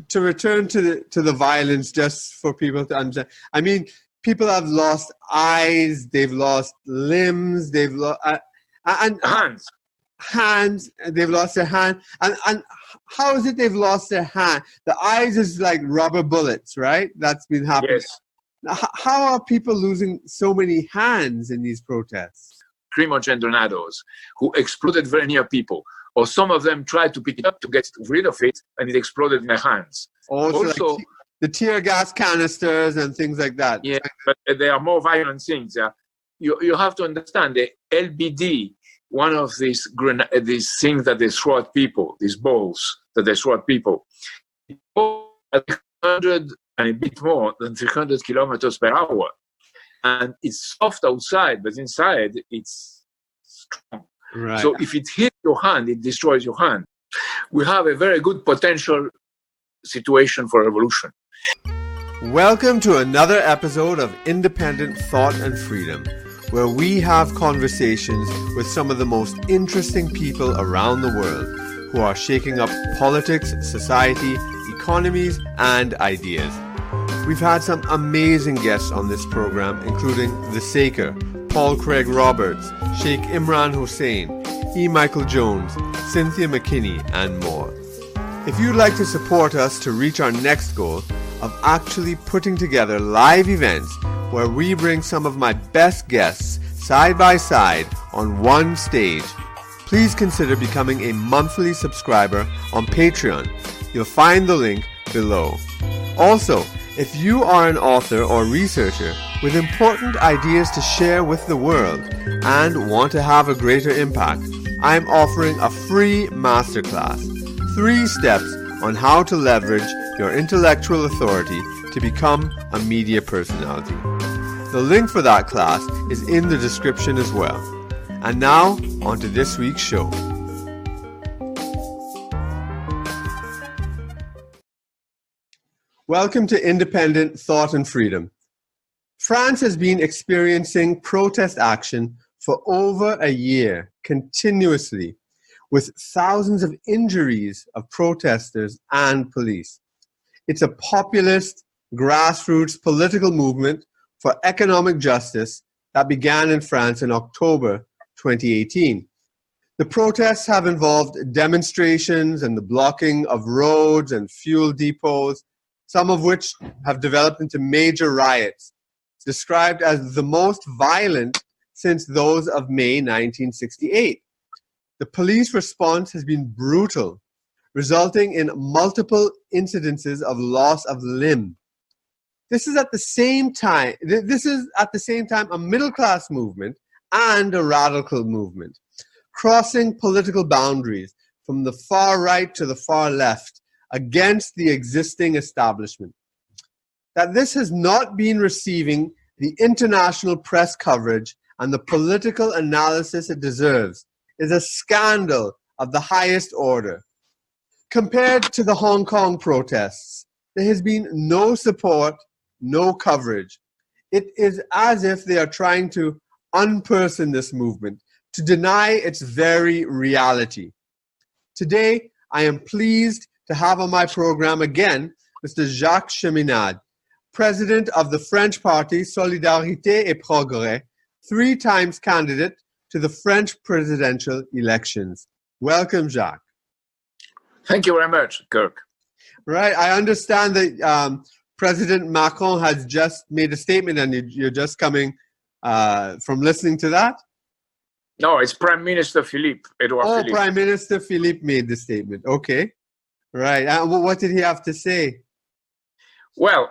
To return to the violence, just for people to understand, I mean, people have lost eyes, they've lost limbs, they've lost and hands, they've lost their hand. And how is it they've lost their hand? The eyes is like rubber bullets, right? That's been happening. Yes. How are people losing so many hands in these protests? Primogendonados who exploded very near people, or some of them tried to pick it up to get rid of it, and it exploded in their hands. Also like the tear gas canisters and things like that. Yeah, but there are more violent things. You have to understand the LBD, one of these things that they throw at people, these balls that they throw at people, at 100 and a bit more than 300 kilometers per hour. And it's soft outside, but inside it's strong. Right. So if it hits your hand, it destroys your hand. We have a very good potential situation for revolution. Welcome to another episode of Independent Thought and Freedom, where we have conversations with some of the most interesting people around the world who are shaking up politics, society, economies, and ideas. We've had some amazing guests on this program, including The Saker, Paul Craig Roberts, Sheikh Imran Hussein, E. Michael Jones, Cynthia McKinney, and more. If you'd like to support us to reach our next goal of actually putting together live events where we bring some of my best guests side by side on one stage, please consider becoming a monthly subscriber on Patreon. You'll find the link below. Also, if you are an author or researcher with important ideas to share with the world and want to have a greater impact, I'm offering a free masterclass, 3 steps on how to leverage your intellectual authority to become a media personality. The link for that class is in the description as well. And now, on to this week's show. Welcome to Independent Thought and Freedom. France has been experiencing protest action for over a year, continuously, with thousands of injuries of protesters and police. It's a populist, grassroots political movement for economic justice that began in France in October 2018. The protests have involved demonstrations and the blocking of roads and fuel depots, some of which have developed into major riots, described as the most violent since those of May 1968. The police response has been brutal, resulting in multiple incidences of loss of limb. This is at the same time a middle-class movement and a radical movement, crossing political boundaries from the far right to the far left against the existing establishment. That this has not been receiving the international press coverage and the political analysis it deserves is a scandal of the highest order. Compared to the Hong Kong protests, there has been no support, no coverage. It is as if they are trying to unperson this movement, to deny its very reality. Today, I am pleased to have on my program again Mr. Jacques Cheminade, president of the French party Solidarité et Progrès, 3 times candidate to the French presidential elections. Welcome, Jacques. Thank you very much, Kirk. Right. I understand that President Macron has just made a statement and you're just coming from listening to that? No, it's Prime Minister Edouard Philippe. Prime Minister Philippe made the statement. Okay. Right. What did he have to say? Well,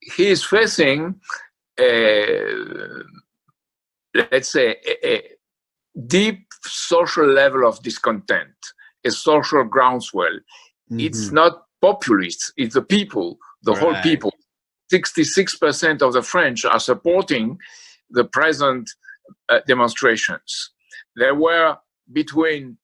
he is facing, let's say, a deep social level of discontent, a social groundswell. Mm-hmm. It's not populists, it's the people, the whole people. 66% of the French are supporting the present demonstrations. There were between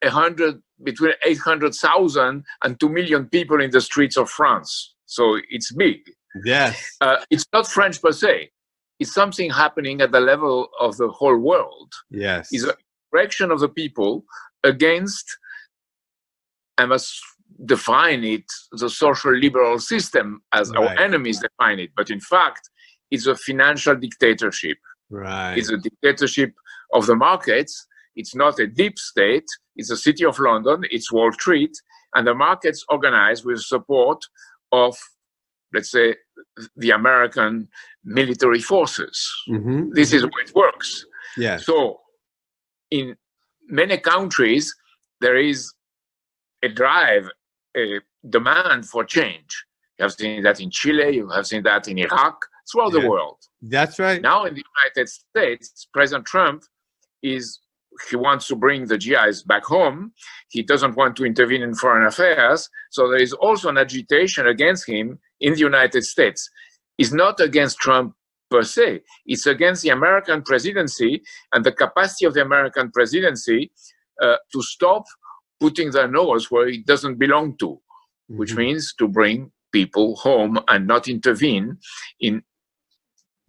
800,000 and 2 million people in the streets of France. So it's big. Yes. It's not French per se. It's something happening at the level of the whole world. Yes. It's a reaction of the people against, I must define it, the social liberal system, as our enemies define it. But in fact, it's a financial dictatorship. Right. It's a dictatorship of the markets. It's not a deep state. It's the City of London. It's Wall Street. And the markets organized with support of, let's say, the American military forces. Mm-hmm. This is how it works. Yes. So in many countries, there is a drive, a demand for change. You have seen that in Chile. You have seen that in Iraq, throughout the world. That's right. Now in the United States, President Trump he wants to bring the GIs back home. He doesn't want to intervene in foreign affairs. So there is also an agitation against him in the United States. It's not against Trump per se. It's against the American presidency and the capacity of the American presidency to stop putting their nose where it doesn't belong to, which means to bring people home and not intervene in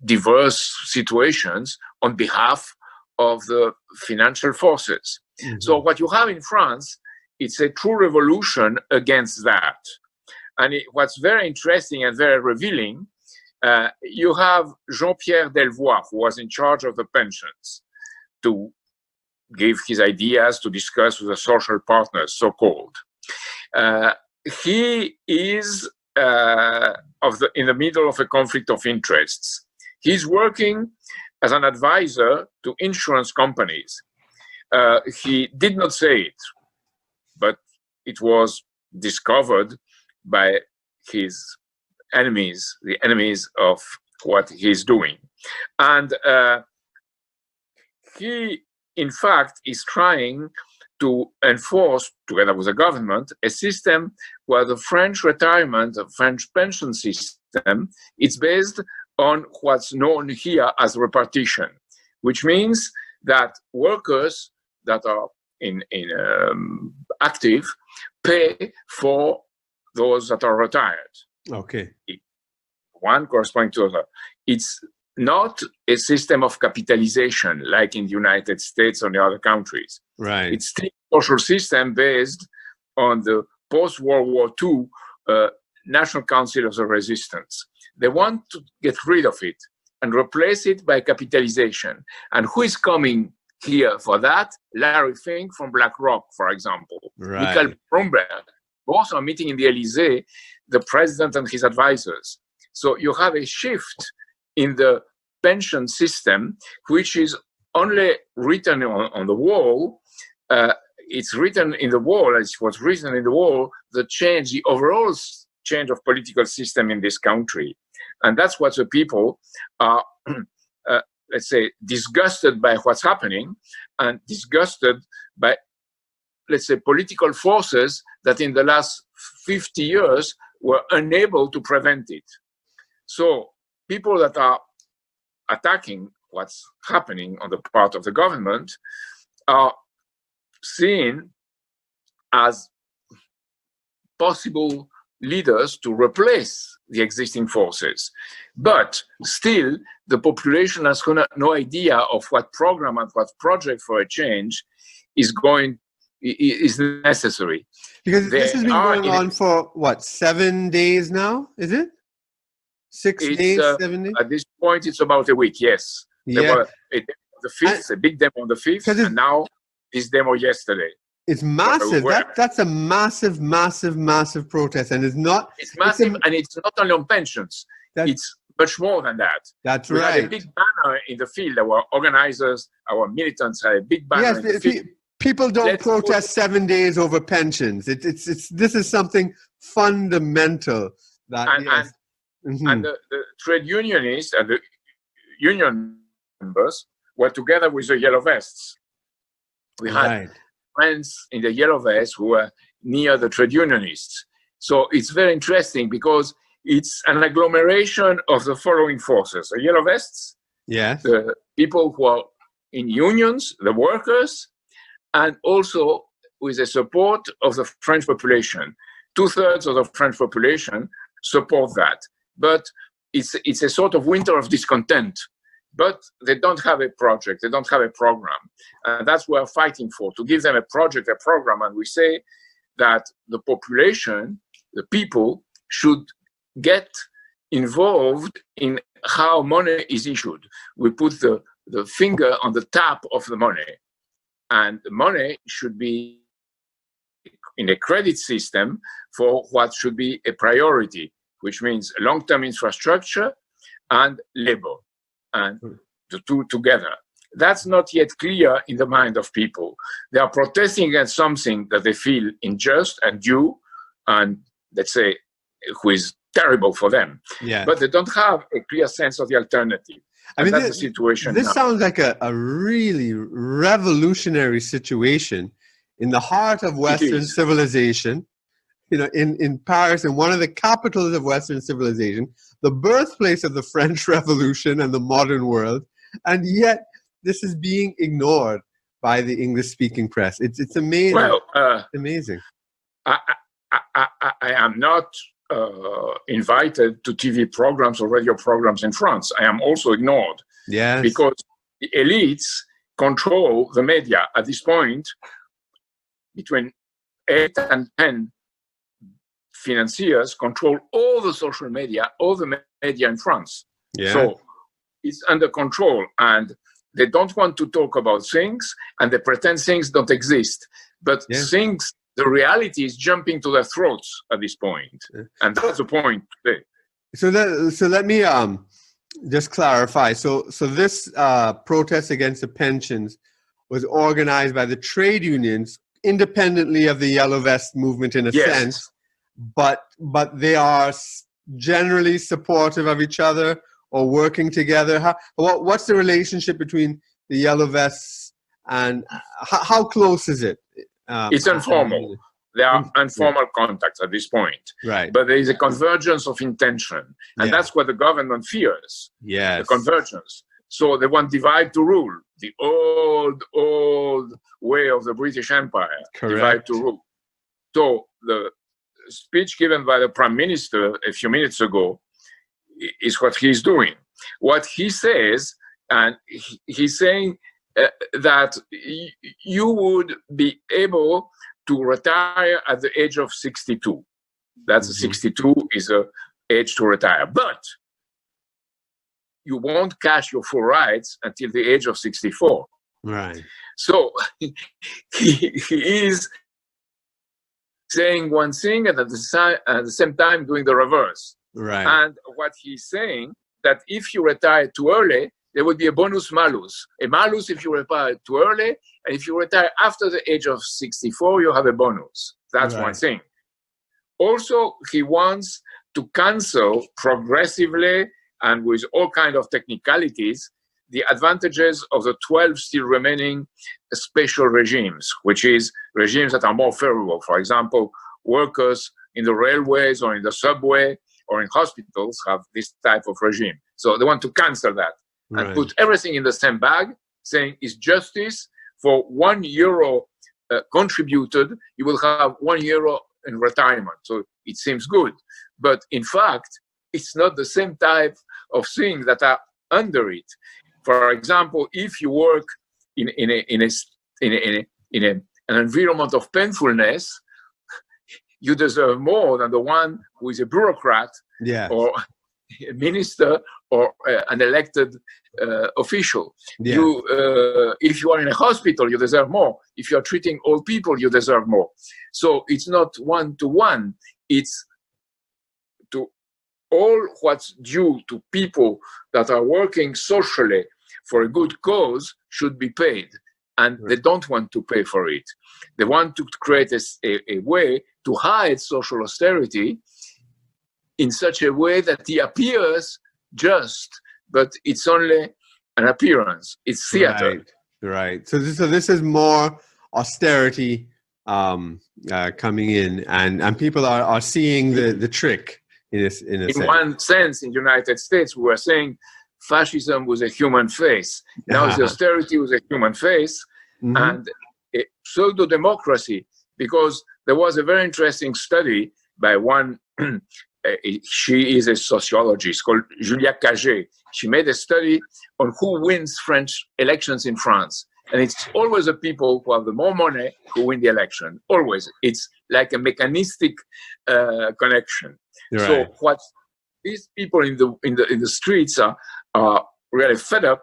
diverse situations on behalf of the financial forces. So what you have in France, it's a true revolution against that. And what's very interesting and very revealing, you have Jean-Pierre Delvoye, who was in charge of the pensions, to give his ideas, to discuss with the social partners, so-called. He is in the middle of a conflict of interests. He's working as an advisor to insurance companies. He did not say it, but it was discovered by his enemies, the enemies of what he's doing. And he, in fact, is trying to enforce, together with the government, a system where the French retirement, the French pension system, is based on what's known here as repartition, which means that workers that are active pay for those that are retired. Okay. One corresponding to the other. It's not a system of capitalization like in the United States or the other countries. Right. It's still a social system based on the post-World War II National Council of the Resistance. They want to get rid of it and replace it by capitalization. And who is coming here for that? Larry Fink from BlackRock, for example. Right. Michael Bloomberg. Both are meeting in the Élysée, the president and his advisors. So you have a shift in the pension system, which is only written on the wall. It's written in the wall, as it was written in the wall, the overall change of political system in this country. And that's what the people are, let's say, disgusted by what's happening and disgusted by, let's say, political forces that in the last 50 years were unable to prevent it. So people that are attacking what's happening on the part of the government are seen as possible leaders to replace the existing forces. But still, the population has no idea of what program and what project for a change is necessary. Because this has been going on for, 7 days now, is it? 6 days, 7 days? At this point, it's about a week, yes. Yeah. There were the 5th, a big demo on the 5th, and now this demo yesterday. It's massive. That's a massive, massive, massive protest. And it's massive, and it's not only on pensions. It's much more than that. That's we right. had a big banner in the field. Our organizers, our militants had a big banner in the field. People don't protest 7 days over pensions. This is something fundamental. And the trade unionists and the union members were together with the Yellow Vests. We had friends in the Yellow Vests who were near the trade unionists. So it's very interesting because it's an agglomeration of the following forces: the Yellow Vests, the people who are in unions, the workers, and also with the support of the French population. 2/3 of the French population support that. But it's a sort of winter of discontent. But they don't have a project, they don't have a program. And that's what we're fighting for, to give them a project, a program. And we say, that the population, the people, should get involved in how money is issued. We put the finger on the tap of the money, and the money should be in a credit system for what should be a priority, which means long-term infrastructure and labor, and the two together. That's not yet clear in the mind of people. They are protesting against something that they feel unjust and due, and let's say, who is terrible for them. Yeah. But they don't have a clear sense of the alternative. I mean, that's the situation this now. Sounds like a really revolutionary situation in the heart of Western civilization, you know, in Paris, in one of the capitals of Western civilization, the birthplace of the French Revolution and the modern world, and yet this is being ignored by the English-speaking press. It's amazing. Well, amazing. I am not invited to TV programs or radio programs in France. I am also ignored. Yes. Because the elites control the media at this point. Between 8 and 10 financiers control all the social media, all the media in France. Yeah. So it's under control, and they don't want to talk about things, and they pretend things don't exist. But things, the reality is jumping to their throats at this point. And that's the point today. So let me just clarify. So this protest against the pensions was organized by the trade unions independently of the Yellow Vest movement in a sense, but they are generally supportive of each other or working together. What's the relationship between the Yellow Vests and how close is it? It's informal. There are informal contacts at this point. Right. But there is a convergence of intention. And that's what the government fears. Yes. The convergence. So they want divide to rule. The old way of the British Empire. Correct. Divide to rule. So the speech given by the Prime Minister a few minutes ago is what he's doing. What he says, and he's saying that you would be able to retire at the age of 62. That's 62 is the age to retire. But you won't cash your full rights until the age of 64. Right. So he is saying one thing and at the same time doing the reverse. Right. And what he's saying, that if you retire too early, there would be a bonus malus. A malus if you retire too early, and if you retire after the age of 64, you have a bonus. That's one thing. Also, he wants to cancel progressively and with all kinds of technicalities the advantages of the 12 still remaining special regimes, which is regimes that are more favorable. For example, workers in the railways or in the subway or in hospitals have this type of regime. So they want to cancel that and put everything in the same bag, saying it's justice. For €1 contributed, you will have €1 in retirement. So it seems good. But in fact, it's not the same type of thing that are under it. For example, if you work in an environment of painfulness, you deserve more than the one who is a bureaucrat or a minister or an elected official. If you are in a hospital, you deserve more. If you are treating old people, you deserve more. So it's not one-to-one. It's to all what's due to people that are working socially for a good cause should be paid. And they don't want to pay for it. They want to create a way to hide social austerity in such a way that it appears just, but it's only an appearance. It's theater. Right. So this is more austerity coming in, and people are seeing the trick in a sense. One sense, in the United States, we were saying fascism was a human face. Now the austerity was a human face, and a pseudo-democracy, because there was a very interesting study by one, she is a sociologist called Julia Cagé. She made a study on who wins French elections in France. And it's always the people who have the more money who win the election. Always. It's like a mechanistic connection. Right. So what these people in the streets are really fed up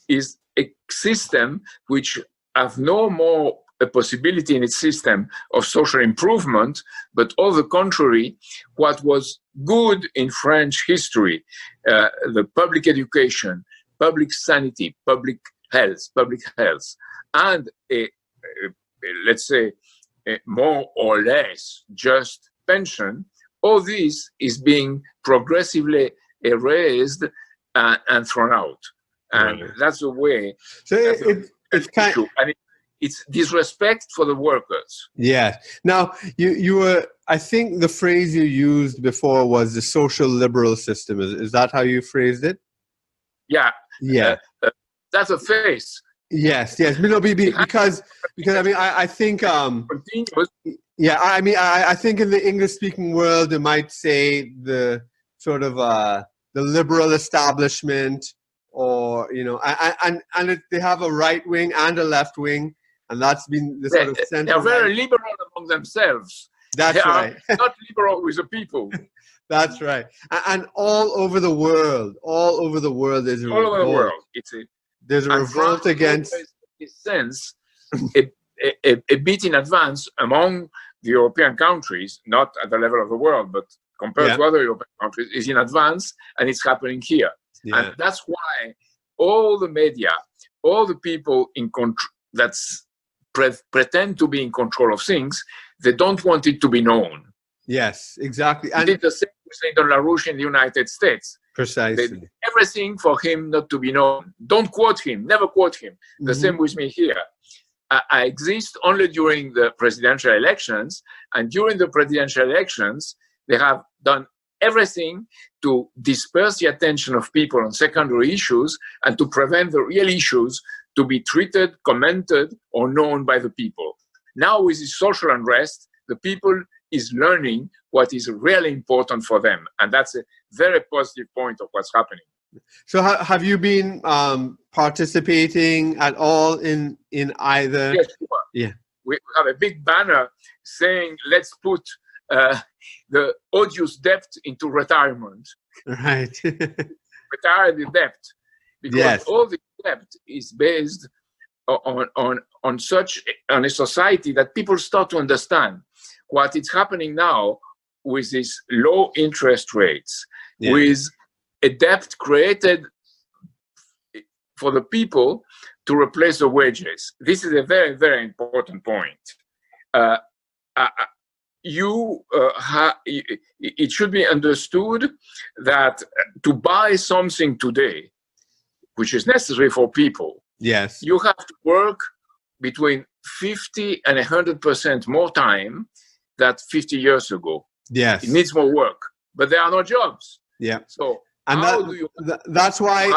is a system which have no more a possibility in its system of social improvement, but on the contrary, what was good in French history, the public education, public sanity, public health, and let's say a more or less just pension, all this is being progressively erased and thrown out. And that's the way. So it's kind of, and it's disrespect for the workers. Yeah. Now, you were, I think the phrase you used before was the social liberal system. Is that how you phrased it? Yeah. Yeah. That's a face. Yes. No, because I mean, I think, yeah, I mean, I think in the English-speaking world, they might say the sort of the liberal establishment, or, you know, and they have a right wing and a left wing, and that's been the sort of center. They're very liberal among themselves. That's right. Not liberal with the people. That's right. And all over the world, there's a all over the world. There's a revolt against. In this sense, a bit in advance among the European countries, not at the level of the world, but compared to other European countries, is in advance, and it's happening here. Yeah. And that's why all the media, all the people in control that pretend to be in control of things, they don't want it to be known. Yes, exactly. And did the same with Lyndon LaRouche in the United States. Precisely. They did everything for him not to be known. Don't quote him. Never quote him. The same with me here. I exist only during the presidential elections, and during the presidential elections, they have done everything to disperse the attention of people on secondary issues and to prevent the real issues to be treated, commented, or known by the people. Now, with this social unrest, the people is learning what is really important for them, and that's a very positive point of what's happening. So, have you been participating at all in either? Yes, sure. Yeah, we have a big banner saying, "Let's put the odious debt into retirement." Right. Retire the debt, because all the debt is based on such a society that people start to understand what is happening now with these low interest rates, with a debt created for the people to replace the wages. This is a very, very important point. It should be understood that to buy something today, which is necessary for people, you have to work between 50 and 100% more time than 50 years ago. Yes. It needs more work, but there are no jobs. Yeah. So and that's why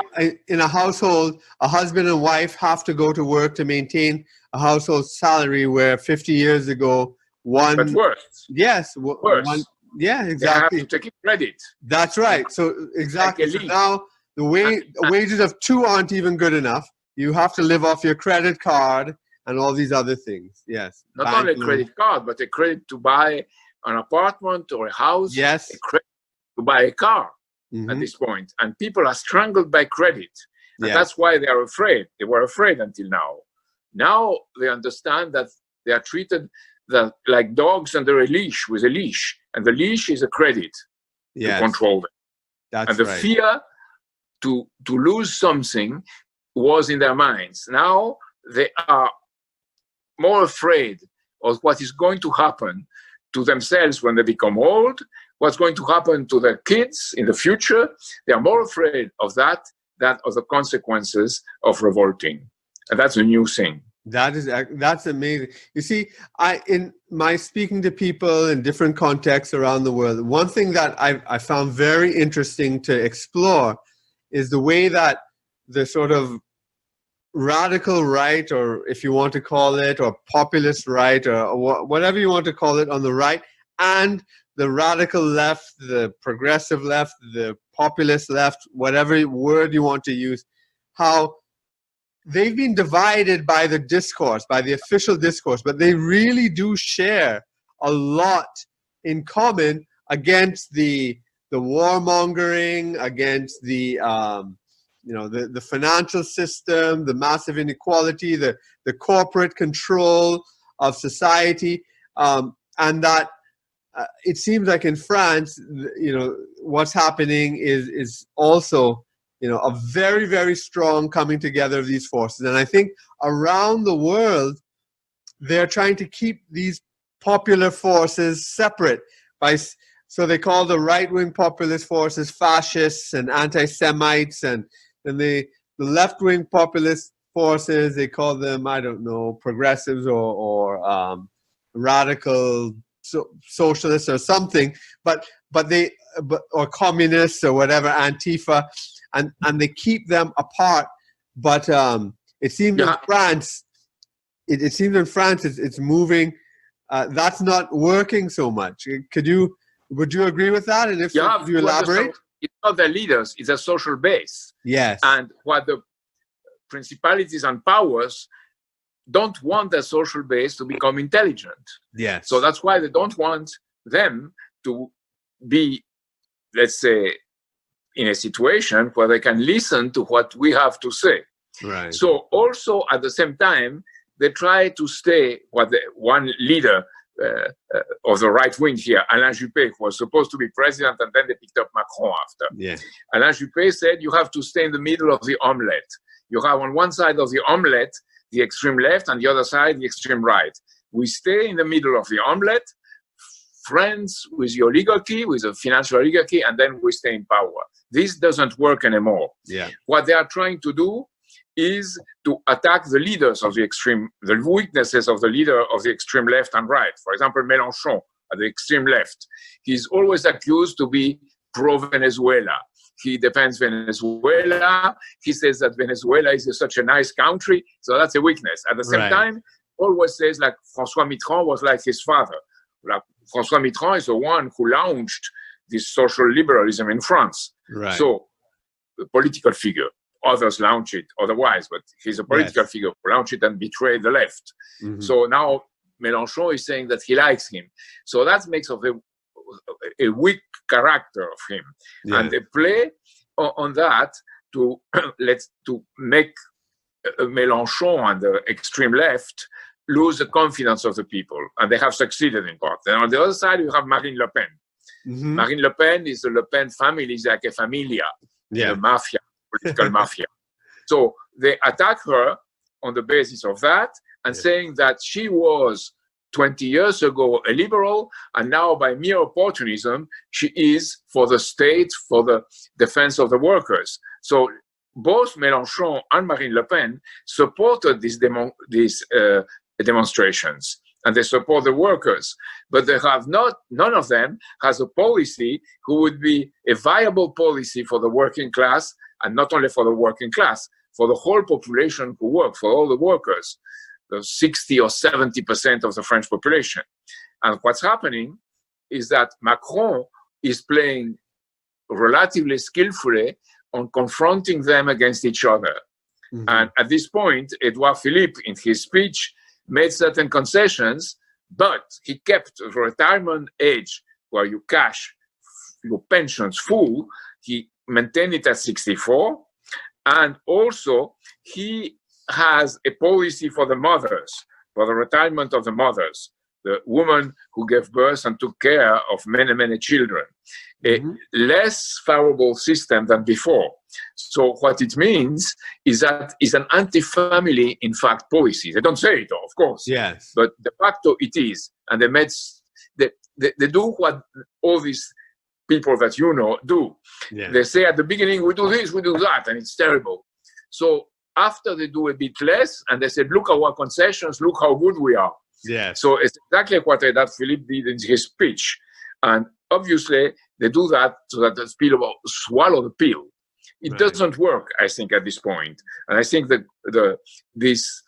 in a household, a husband and wife have to go to work to maintain a household salary, where 50 years ago, one... But worse. Yes. Worse. Exactly. They have to take credit. That's right. So exactly. So now the wages of two aren't even good enough. You have to live off your credit card and all these other things. Yes. Not only a credit card, but a credit to buy an apartment or a house. Yes. A credit to buy a car at this point. And people are strangled by credit. And that's why they are afraid. They were afraid until now. Now they understand that they are treated like dogs under a leash, with a leash. And the leash is a credit to control them. That's and the fear to lose something was in their minds. Now they are more afraid of what is going to happen to themselves when they become old, what's going to happen to their kids in the future. They are more afraid of that than of the consequences of revolting. And that's a new thing. That's amazing. You see, in my speaking to people in different contexts around the world, one thing that I found very interesting to explore is the way that the sort of radical right, or if you want to call it, or populist right, or whatever you want to call it on the right, and the radical left, the progressive left, the populist left, whatever word you want to use, how they've been divided by the discourse, by the official discourse, but they really do share a lot in common against the warmongering, against the the financial system, the massive inequality, the corporate control of society, and that it seems like in France, what's happening is also a very, very strong coming together of these forces. And I think around the world, they're trying to keep these popular forces separate. So they call the right-wing populist forces fascists and anti-Semites, and then the left-wing populist forces, they call them, I don't know, progressives or radical socialists or something, but or communists or whatever, Antifa. And they keep them apart, but it seems in France, it seems in France it's moving. That's not working so much. Would you agree with that? And if so, could you elaborate? It's not the leaders; it's a social base. Yes. And what the principalities and powers don't want the social base to become intelligent. Yes. So that's why they don't want them to be, let's say, in a situation where they can listen to what we have to say. Right. So also at the same time, they try to stay what one leader of the right wing here, Alain Juppé, who was supposed to be president, and then they picked up Macron after. Yeah. Alain Juppé said, you have to stay in the middle of the omelette. You have on one side of the omelette, the extreme left, and the other side, the extreme right. We stay in the middle of the omelette, friends with the oligarchy, with the financial oligarchy, and then we stay in power. This doesn't work anymore. Yeah. What they are trying to do is to attack the leaders of the extreme, the weaknesses of the leader of the extreme left and right. For example, Mélenchon at the extreme left. He's always accused to be pro-Venezuela. He defends Venezuela. He says that Venezuela is such a nice country. So that's a weakness. At the same time, always says like François Mitterrand was like his father. Like François Mitterrand is the one who launched this social liberalism in France. Right. So, a political figure. Others launch it otherwise, but he's a political figure who launched it and betrayed the left. Mm-hmm. So now Mélenchon is saying that he likes him. So that makes of a weak character of him. Yeah. And they play on that to make Mélenchon and the extreme left lose the confidence of the people. And they have succeeded in part. And on the other side, you have Marine Le Pen. Mm-hmm. Marine Le Pen is the Le Pen family, is like a familia, the mafia, political mafia. So they attack her on the basis of that and saying that she was 20 years ago a liberal, and now by mere opportunism, she is for the state, for the defense of the workers. So both Mélenchon and Marine Le Pen supported these demonstrations, and they support the workers. But they have none of them has a policy who would be a viable policy for the working class, and not only for the working class, for the whole population who work, for all the workers, the 60 or 70% of the French population. And what's happening is that Macron is playing relatively skillfully on confronting them against each other. Mm-hmm. And at this point, Edouard Philippe, in his speech, made certain concessions, but he kept the retirement age where you cash your pensions full. He maintained it at 64. And also, he has a policy for the mothers, for the retirement of the mothers, the women who gave birth and took care of many, many children. Mm-hmm. A less favorable system than before. So what it means is that it's an anti-family, in fact, policy. They don't say it, of course. Yes. But de facto it is. And they do what all these people that you know do. Yeah. They say at the beginning, we do this, we do that, and it's terrible. So after they do a bit less, and they said, look at our concessions, look how good we are. Yeah. So it's exactly what Edouard Philippe did in his speech. And obviously, they do that so that the people swallow the pill. It doesn't work, I think, at this point. And I think that this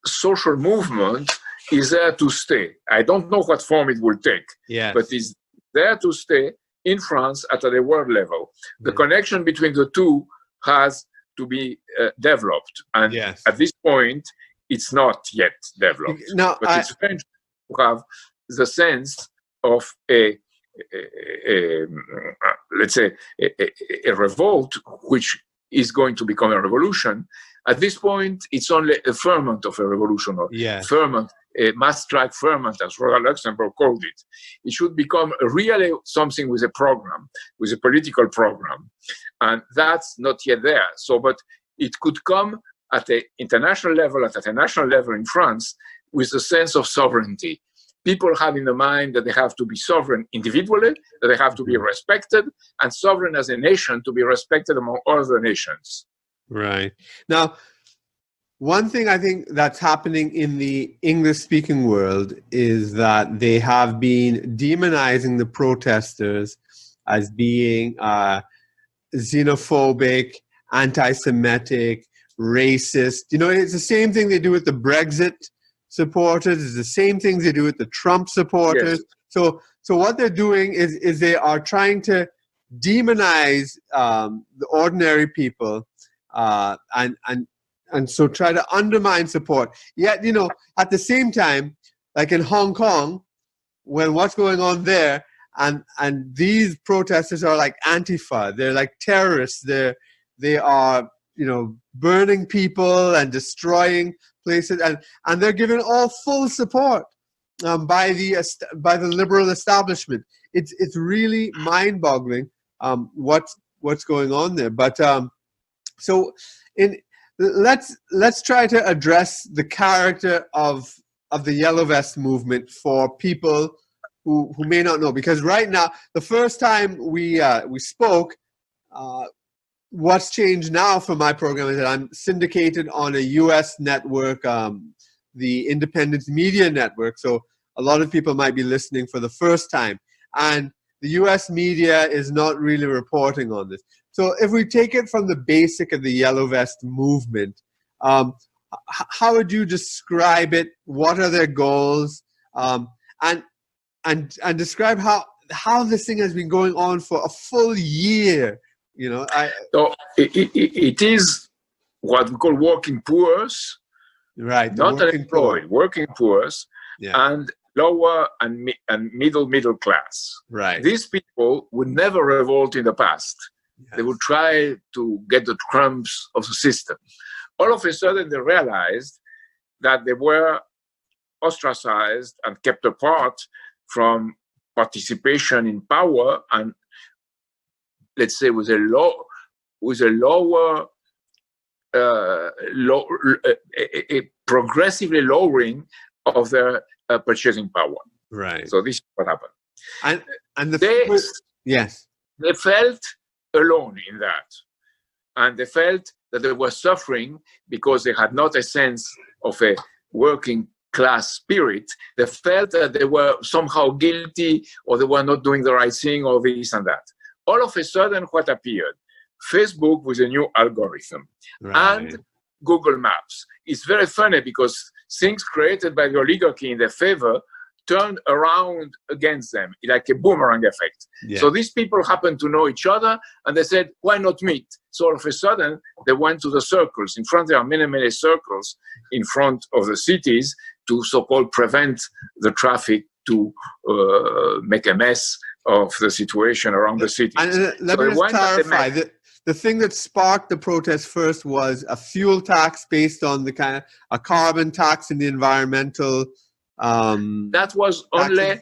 social movement is there to stay. I don't know what form it will take, but it's there to stay in France at the world level. The connection between the two has to be developed. And Yes. at this point, it's not yet developed. Now, but it's going to have the sense of let's say, a revolt, which is going to become a revolution. At this point, it's only a ferment of a revolution, or ferment, a mass strike ferment, as Rosa Luxemburg called it. It should become really something with a program, with a political program. And that's not yet there. So, but it could come at the international level, at a national level in France, with a sense of sovereignty. People have in the mind that they have to be sovereign individually, that they have to be respected, and sovereign as a nation to be respected among other nations. Right. Now, one thing I think that's happening in the English-speaking world is that they have been demonizing the protesters as being xenophobic, anti-Semitic, racist. You know, it's the same thing they do with the Brexit supporters. It's the same things they do with the Trump supporters. Yes. So what they're doing is they are trying to demonize the ordinary people and so try to undermine support. Yet, you know, at the same time, like in Hong Kong, when what's going on there, and these protesters are like Antifa, they're like terrorists. They are, you know, burning people and destroying places, and they're given all full support by the liberal establishment. It's really mind-boggling what's going on there. But so let's try to address the character of the Yellow Vest movement for people who may not know, because right now, the first time we spoke, what's changed now for my program is that I'm syndicated on a U.S. network, the Independent Media Network. So a lot of people might be listening for the first time, and the U.S. media is not really reporting on this. So if we take it from the basic of the Yellow Vest movement, how would you describe it? What are their goals? And describe how this thing has been going on for a full year. You know, so it is what we call working poors, right? Not unemployed, working poors, and lower and middle class. Right. These people would never revolt in the past. Yes. They would try to get the crumbs of the system. All of a sudden, they realized that they were ostracized and kept apart from participation in power, and let's say with a progressively lowering of their purchasing power. Right. So this is what happened. And they felt alone in that, and they felt that they were suffering because they had not a sense of a working class spirit. They felt that they were somehow guilty, or they were not doing the right thing, or this and that. All of a sudden, what appeared? Facebook with a new algorithm, and Google Maps. It's very funny because things created by the oligarchy in their favor turned around against them, like a boomerang effect. Yeah. So these people happen to know each other, and they said, why not meet? So all of a sudden, they went to the circles. In front, there are many, many circles in front of the cities to so-called prevent the traffic, to make a mess of the situation around the city. And let me just clarify, the thing that sparked the protest first was a fuel tax based on the kind of a carbon tax in the environmental. That was only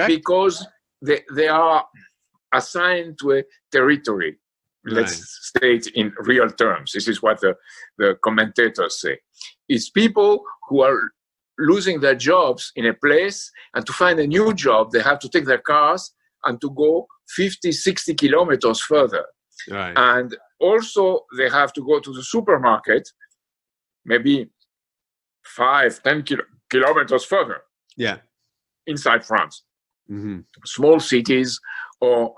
because they are assigned to a territory. Let's state in real terms. This is what the commentators say. It's people who are losing their jobs in a place, and to find a new job, they have to take their cars and to go 50, 60 kilometers further. Right. And also they have to go to the supermarket, maybe 5, 10 kilometers further. Yeah. Inside France. Mm-hmm. Small cities, or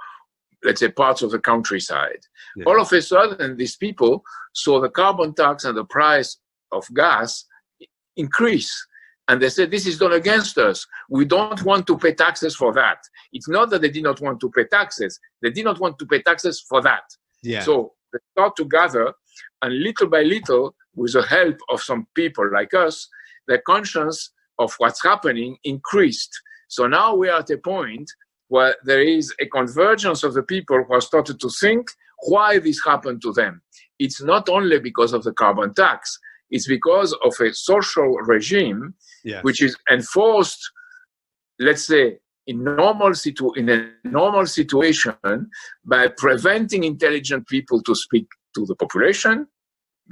let's say parts of the countryside. Yeah. All of a sudden, these people saw the carbon tax and the price of gas increase. And they said, this is done against us. We don't want to pay taxes for that. It's not that they did not want to pay taxes. They did not want to pay taxes for that. Yeah. So they start to gather And little by little, with the help of some people like us, the conscience of what's happening increased. So now we are at a point where there is a convergence of the people who have started to think why this happened to them. It's not only because of the carbon tax, it's because of a social regime which is enforced, let's say, in a normal situation by preventing intelligent people to speak to the population,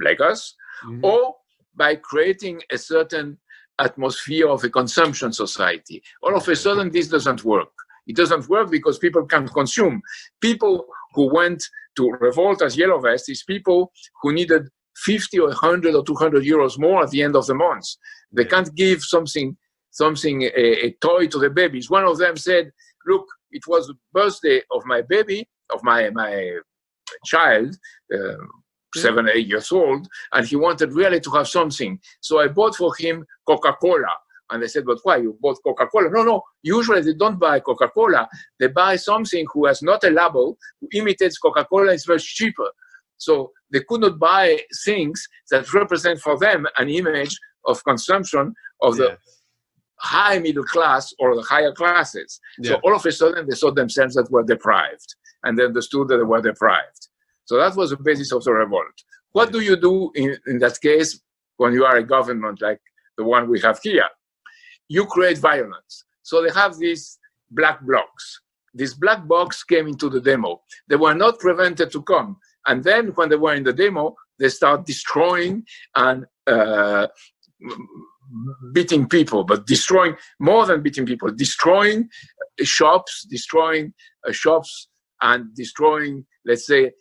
like us, or by creating a certain atmosphere of a consumption society. All of a sudden, this doesn't work. It doesn't work because people can't consume. People who went to revolt as Yellow Vests is people who needed 50 or 100 or 200 euros more at the end of the month. They can't give something a toy to the babies. One of them said, look, it was the birthday of my baby, of my child, 7 or 8 years old, and he wanted really to have something. So I bought for him Coca-Cola. And they said, but why? You bought Coca-Cola? No. Usually they don't buy Coca-Cola. They buy something who has not a label, who imitates Coca-Cola. It's much cheaper. So they could not buy things that represent for them an image of consumption of the high middle class or the higher classes. So all of a sudden they saw themselves that were deprived, and they understood that they were deprived. So that was the basis of the revolt. What do you do in that case when you are a government like the one we have here? You create violence. So they have these black blocs. This black box came into the demo. They were not prevented to come. And then when they were in the demo, they start destroying and beating people, but destroying, more than beating people, destroying shops and destroying, let's say,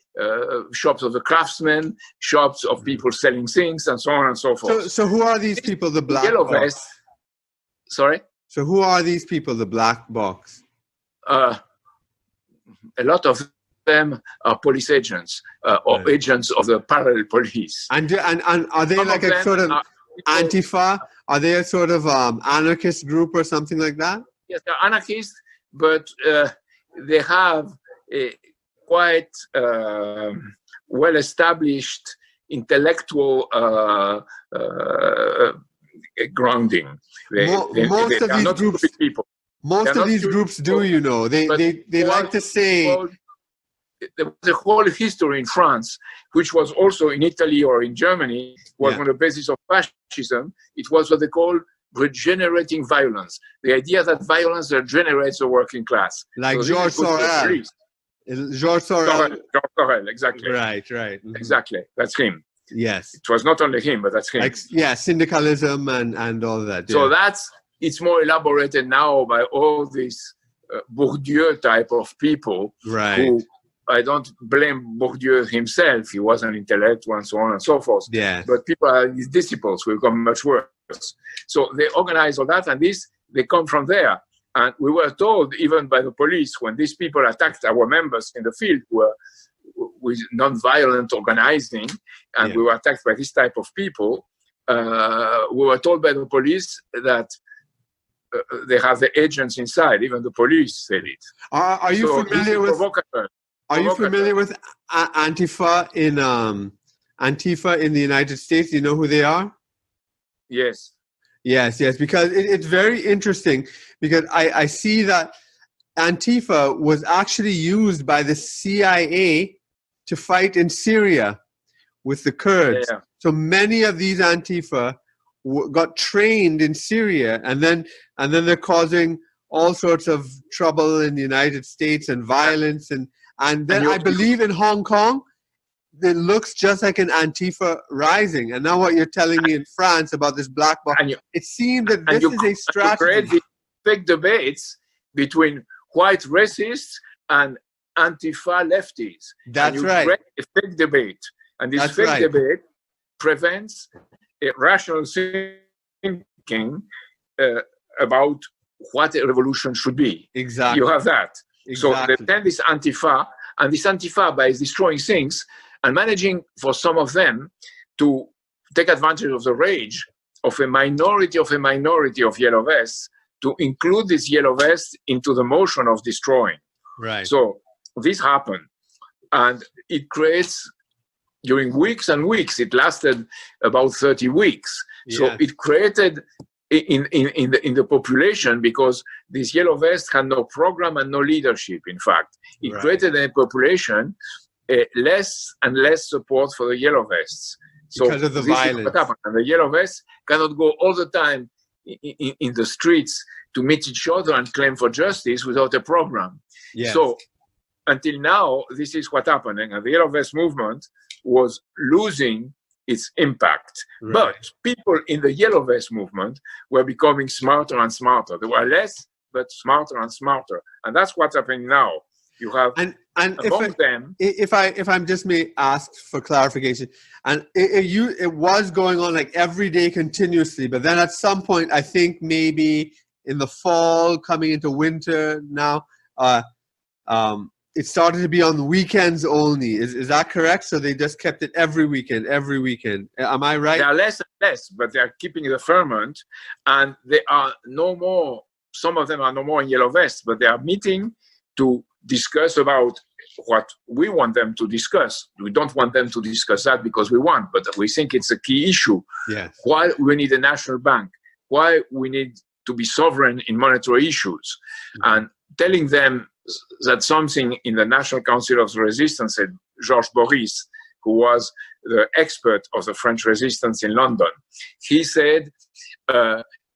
shops of the craftsmen, shops of people selling things, and so on and so forth. So who are these people, the black Yellow box? Vest. Sorry? So who are these people, the black box? A lot of them are police agents or agents of the parallel police. And are they like a sort of Antifa? Are they a sort of anarchist group or something like that? Yes, they're anarchists, but they have a quite well-established intellectual grounding. Most of these groups do, you know. They like to say... There was a whole history in France, which was also in Italy or in Germany, was on the basis of fascism. It was what they call regenerating violence. The idea that violence regenerates the working class. Like Georges Sorel. Georges Sorel, exactly. Right. Mm-hmm. Exactly, that's him. Yes. It was not only him, but that's him. Like, syndicalism and all that. So it's more elaborated now by all these Bourdieu type of people. Right. Who, I don't blame Bourdieu himself. He was an intellectual and so on and so forth. Yeah. But his disciples will come much worse. So they organize all that, and they come from there. And we were told, even by the police, when these people attacked our members in the field, were with non-violent organizing, and we were attacked by this type of people, we were told by the police that they have the agents inside. Even the police said it. Are you familiar with... Are you familiar with Antifa in the United States? Do you know who they are? Yes. Yes, because it's very interesting, because I see that Antifa was actually used by the CIA to fight in Syria with the Kurds. Yeah. So many of these Antifa got trained in Syria, and then they're causing all sorts of trouble in the United States and violence and then I believe in Hong Kong, it looks just like an Antifa rising. And now what you're telling me in France about this black box, it seems that this is a strategy. You create these big debates between white racists and Antifa lefties. That's right. Create a fake debate. And this fake debate prevents a rational thinking about what a revolution should be. Exactly. You have that. Exactly. So they send this Antifa, and this Antifa, by destroying things and managing for some of them to take advantage of the rage of a minority of Yellow Vests, to include this Yellow Vest into the motion of destroying. Right. So this happened, and it creates during weeks and weeks. It lasted about 30 weeks. Yeah. So it created in the population, because this yellow vest had no program and no leadership. In fact, it created in the population less and less support for the yellow vests. So because of the violence. What happened. And the yellow vests cannot go all the time in the streets to meet each other and claim for justice without a program. Yes. So until now, this is what happened. And the yellow vest movement was losing its impact. Right. But people in the yellow vest movement were becoming smarter and smarter. They were less, but smarter and smarter. And that's what's happening now. You have if I'm just may ask for clarification, and it was going on like every day continuously, but then at some point, I think maybe in the fall, coming into winter now, it started to be on the weekends only. Is that correct? So they just kept it every weekend. Am I right? They are less and less, but they are keeping the ferment, and they are no more. Some of them are no more in yellow vests, but they are meeting to discuss about what we want them to discuss. We don't want them to discuss that because we want, but we think it's a key issue. Yes. Why we need a national bank, why we need to be sovereign in monetary issues, and telling them that something in the National Council of the Resistance, said Georges Boris, who was the expert of the French resistance in London. He said,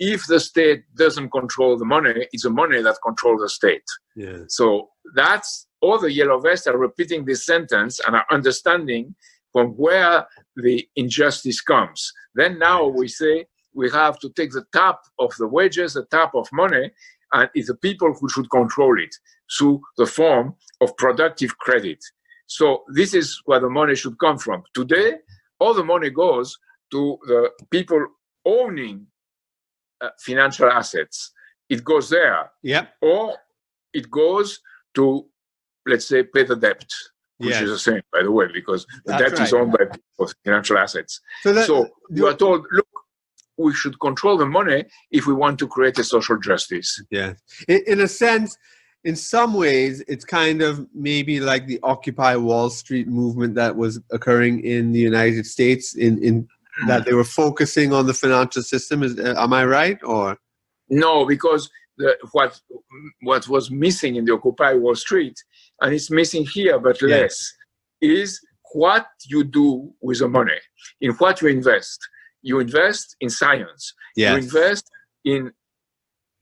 if the state doesn't control the money, it's the money that controls the state. Yeah. So that's all the yellow vests are repeating this sentence and are understanding from where the injustice comes. Then now we say we have to take the tap of the wages, the tap of money, and it's the people who should control it through the form of productive credit. So this is where the money should come from. Today, all the money goes to the people owning financial assets. It goes there. Yep. Or it goes to, let's say, pay the debt, which Yes. is the same, by the way, because the That's debt is right. owned by people, financial assets. So you are told, look, we should control the money if we want to create a social justice. Yeah. In a sense, in some ways, it's kind of maybe like the Occupy Wall Street movement that was occurring in the United States, in that they were focusing on the financial system. Am I right? Or No, because what was missing in the Occupy Wall Street, and it's missing here but less, is what you do with the money, in what you invest. You invest in science. Yes. You invest in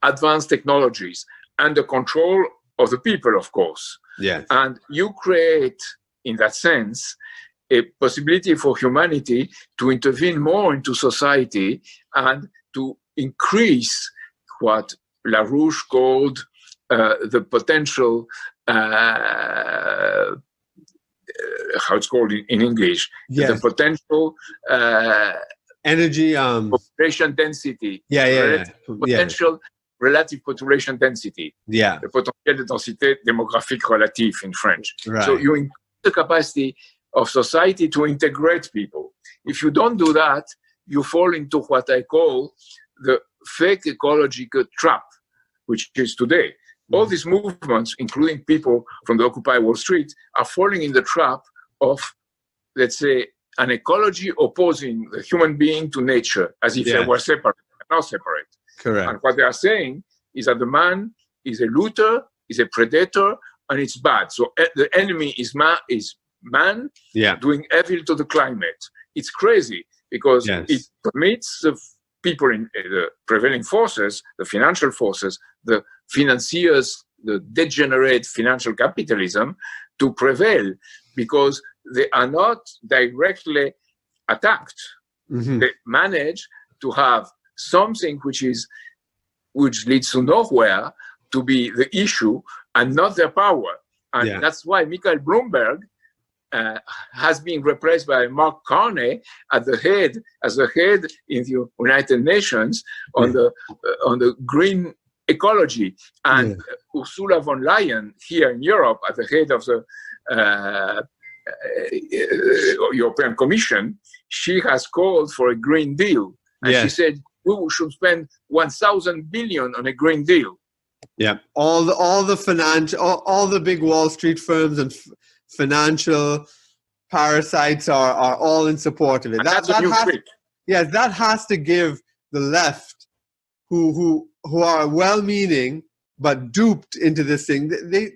advanced technologies under control of the people, of course. Yes. And you create, in that sense, a possibility for humanity to intervene more into society and to increase what LaRouche called the potential, how it's called in English, the potential energy, population density. Potential relative population density. Yeah. Le potentiel de densité démographique relatif in French. Right. So you increase the capacity of society to integrate people. If you don't do that, you fall into what I call the fake ecological trap, which is today. All these movements, including people from the Occupy Wall Street, are falling in the trap of, let's say, an ecology opposing the human being to nature, as if they were separate, not separate. Correct. And what they are saying is that the man is a looter, is a predator, and it's bad. So the enemy is man doing evil to the climate. It's crazy because it permits the people in the prevailing forces, the financial forces, the financiers, the degenerate financial capitalism to prevail because they are not directly attacked. Mm-hmm. They manage to have something which leads to nowhere to be the issue and not their power. And that's why Michael Bloomberg has been replaced by Mark Carney as the head in the United Nations on the green ecology, and Ursula von Leyen here in Europe at the head of the European Commission. She has called for a Green Deal, and she said we should spend 1,000 billion on a Green Deal. Yeah, all the big Wall Street firms and financial parasites are all in support of it. That's a new trick. Yes, that has to give the left, who are well-meaning but duped into this thing.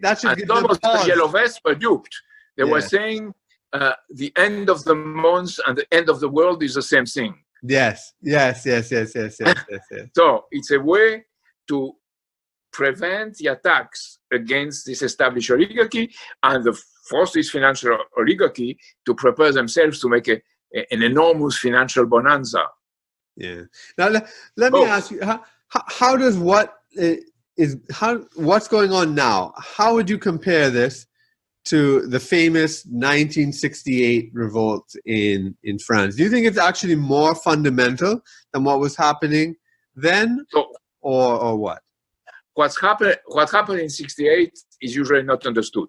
That should give them pause. The yellow vests were duped. They were saying the end of the month and the end of the world is the same thing. Yes. So it's a way to prevent the attacks against this established oligarchy and force this financial oligarchy to prepare themselves to make an enormous financial bonanza. Yeah. Now let me ask you, how does what's going on now? How would you compare this to the famous 1968 revolt in France? Do you think it's actually more fundamental than what was happening then, or what? What happened in 68 is usually not understood.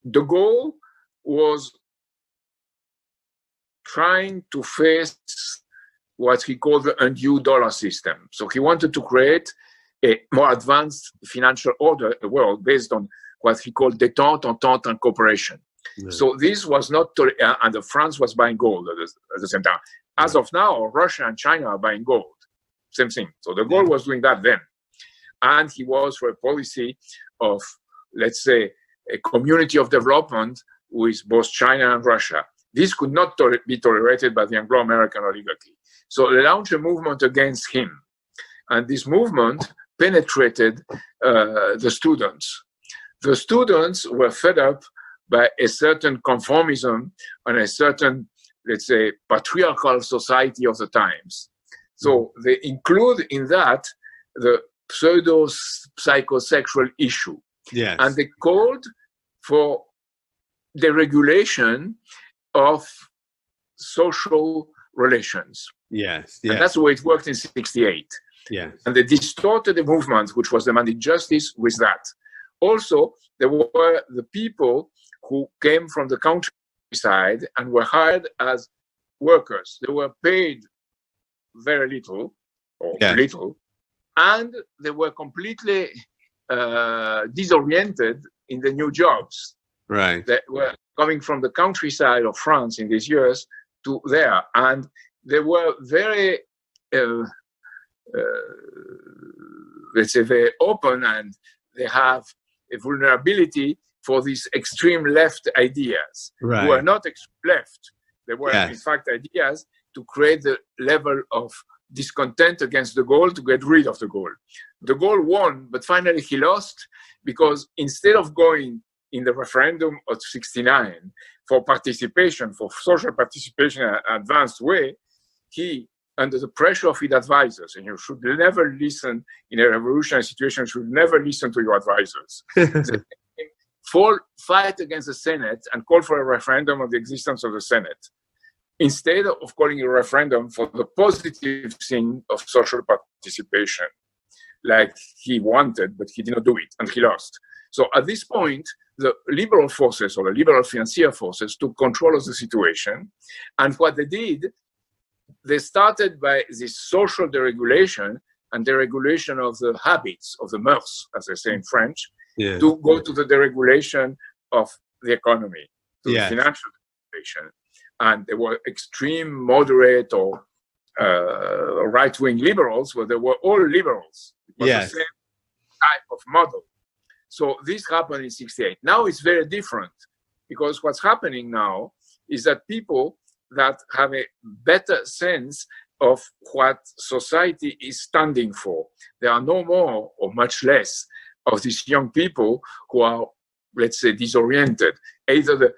De Gaulle was trying to face what he called the undue dollar system. So he wanted to create a more advanced financial order in the world based on what he called détente, entente, and cooperation. Yeah. So this was not, and France was buying gold at the same time. As of now, Russia and China are buying gold. Same thing. So de Gaulle was doing that then. And he was for a policy of, let's say, a community of development with both China and Russia. This could not be tolerated by the Anglo-American oligarchy. So they launched a movement against him. And this movement penetrated the students. The students were fed up by a certain conformism and a certain, let's say, patriarchal society of the times. So they include in that the pseudo-psychosexual issue. Yes. And they called for the regulation of social relations. Yes. And that's the way it worked in 68. Yes. And they distorted the movement, which was demanding justice, with that. Also, there were the people who came from the countryside and were hired as workers. They were paid very little, or little, and they were completely disoriented in the new jobs. Right. They were coming from the countryside of France in these years to there. And they were very, let's say, very open, and they have a vulnerability for these extreme left ideas. Right. Who are not left. They were, in fact, ideas to create the level of discontent against de Gaulle to get rid of de Gaulle. De Gaulle won, but finally he lost because instead of going in the referendum of 69 for participation, for social participation in an advanced way, he, under the pressure of his advisors, and you should never listen in a revolutionary situation, you should never listen to your advisors. Fight against the Senate and call for a referendum on the existence of the Senate, instead of calling a referendum for the positive thing of social participation, like he wanted, but he did not do it, and he lost. So at this point, the liberal forces, or the liberal financier forces, took control of the situation. And what they did, they started by this social deregulation and deregulation of the habits, of the mœurs, as they say in French, to go to the deregulation of the economy, to the financial deregulation. And there were extreme, moderate, or right-wing liberals, where they were all liberals. It was the same type of model. So this happened in 68. Now it's very different, because what's happening now is that people that have a better sense of what society is standing for, there are no more, or much less, of these young people who are, let's say, disoriented, either the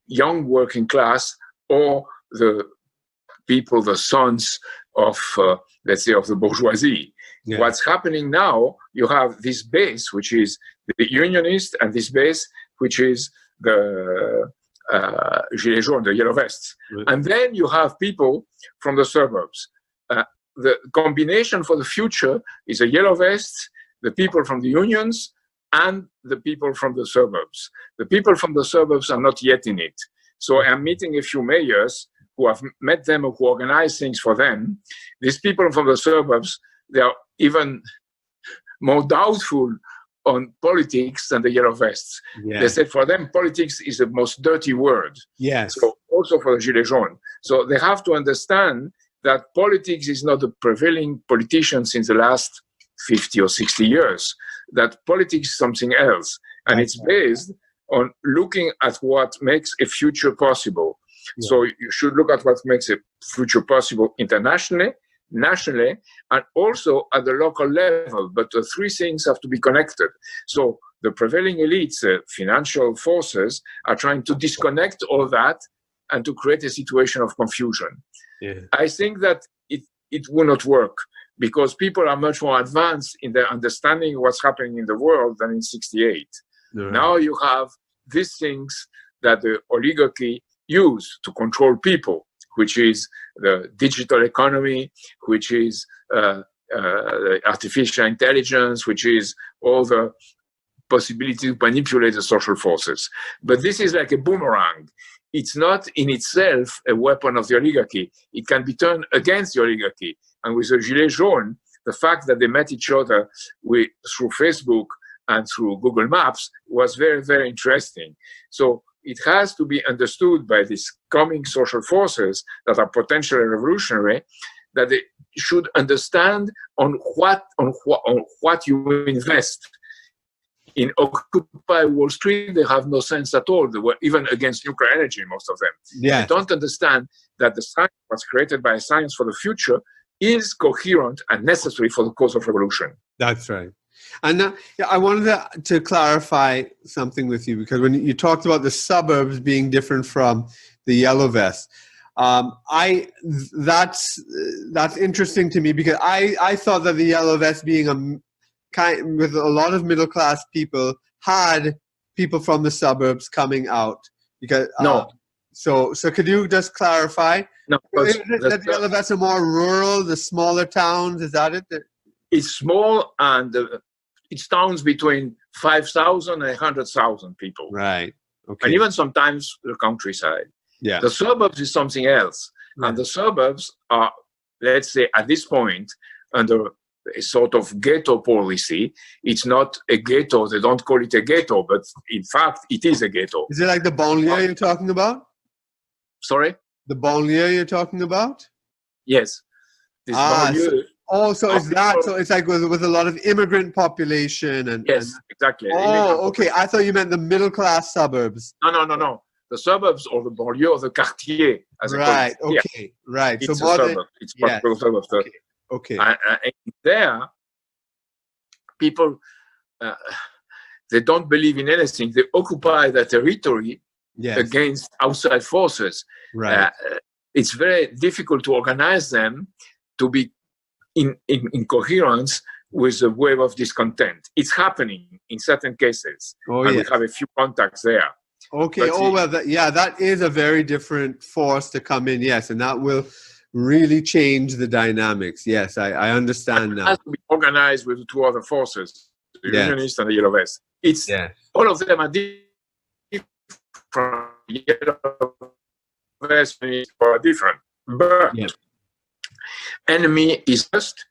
young working class or the people, the sons of, let's say, of the bourgeoisie. Yeah. What's happening now, you have this base, which is the unionist, and this base, which is the Gilets jaunes, the yellow vests. Right. And then you have people from the suburbs. The combination for the future is the yellow vests, the people from the unions, and the people from the suburbs. The people from the suburbs are not yet in it. So I'm meeting a few mayors who have met them, who organize things for them. These people from the suburbs, they are even more doubtful on politics than the yellow vests. Yeah. They said for them, politics is the most dirty word. Yes. So also for the Gilets jaunes. So they have to understand that politics is not the prevailing politician since the last 50 or 60 years, that politics is something else. And it's based on looking at what makes a future possible. Yeah. So you should look at what makes a future possible internationally, nationally, and also at the local level. But the three things have to be connected. So the prevailing elites, financial forces, are trying to disconnect all that and to create a situation of confusion. Yeah. I think that it will not work because people are much more advanced in their understanding of what's happening in the world than in 68. Right. Now you have these things that the oligarchy use to control people, which is the digital economy, which is artificial intelligence, which is all the possibility to manipulate the social forces. But this is like a boomerang. It's not in itself a weapon of the oligarchy. It can be turned against the oligarchy. And with the Gilets jaunes, the fact that they met each other through Facebook and through Google Maps was very, very interesting. So it has to be understood by these coming social forces that are potentially revolutionary, that they should understand on what you invest. In Occupy Wall Street, they have no sense at all. They were even against nuclear energy, most of them. Yes. They don't understand that the science was created by Science for the Future is coherent and necessary for the cause of revolution. That's right. And I wanted to clarify something with you, because when you talked about the suburbs being different from the yellow vest, that's interesting to me, because I thought that the yellow vest, being with a lot of middle class people, had people from the suburbs coming out. Because no. So could you just clarify? No, that the yellow vests are more rural, the smaller towns. Is that it? It's small, and it's towns between 5,000 and 100,000 people. Right. Okay. And even sometimes the countryside. Yeah. The suburbs is something else. Yeah. And the suburbs are, let's say, at this point, under a sort of ghetto policy. It's not a ghetto. They don't call it a ghetto, but in fact, it is a ghetto. Is it like the banlieue you're talking about? Sorry? The banlieue you're talking about? Yes. This banlieue. So it's that. So it's like with a lot of immigrant population and. Yes, exactly. Okay. I thought you meant the middle class suburbs. No. The suburbs, or the banlieue, or the quartier, as right. Okay. Yeah. Right. It's so a suburb. It's part of the suburb. Okay. And there, people, they don't believe in anything. They occupy the territory against outside forces. Right. It's very difficult to organize them to be in coherence with a wave of discontent. It's happening in certain cases. And we have a few contacts there. Okay. But that is a very different force to come in. Yes. And that will really change the dynamics. Yes, I understand now. It has to be organized with the two other forces, the Unionists and the Yellow Vests. All of them are different. Yellow Vests are different. But enemy is first,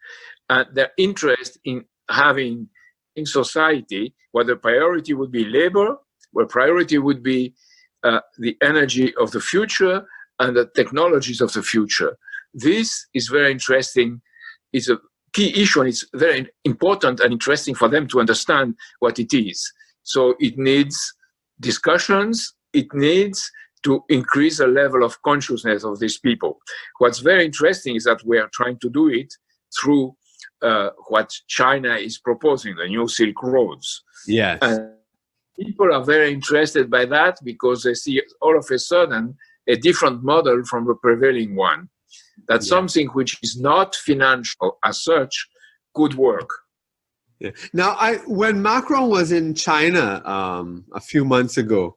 and their interest in having in society where the priority would be labor, where priority would be the energy of the future and the technologies of the future. This is very interesting. It's a key issue, and it's very important and interesting for them to understand what it is. So it needs discussions. It needs to increase the level of consciousness of these people. What's very interesting is that we are trying to do it through what China is proposing, the new Silk Roads. Yes. And people are very interested by that because they see all of a sudden a different model from the prevailing one. That something which is not financial as such could work. Yeah. Now, when Macron was in China a few months ago,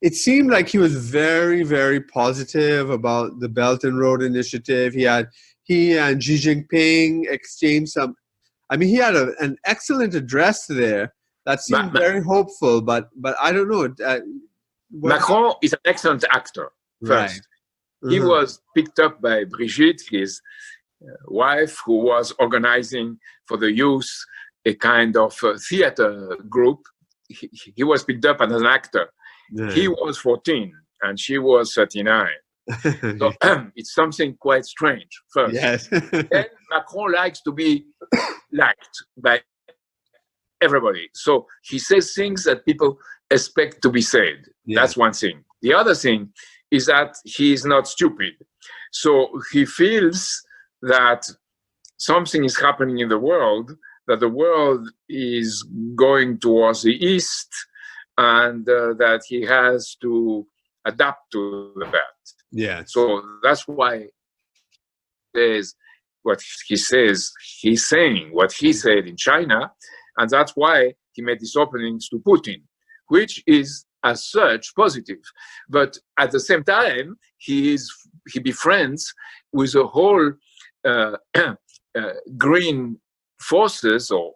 it seemed like he was very, very positive about the Belt and Road Initiative. He and Xi Jinping exchanged some. I mean, he had an excellent address there that seemed very hopeful. But I don't know. Macron is an excellent actor. First, right. He was picked up by Brigitte, his wife, who was organizing for the youth a kind of theater group. He was picked up as an actor. Yeah. He was 14 and she was 39. So it's something quite strange first. Yes. Then Macron likes to be liked by everybody. So he says things that people expect to be said. Yeah. That's one thing. The other thing is that he is not stupid. So he feels that something is happening in the world, that the world is going towards the east, and that he has to adapt to that. Yeah. So that's why there's what he says. He's saying what he said in China, and that's why he made these openings to Putin, which is as such positive. But at the same time, he befriends with a whole green forces or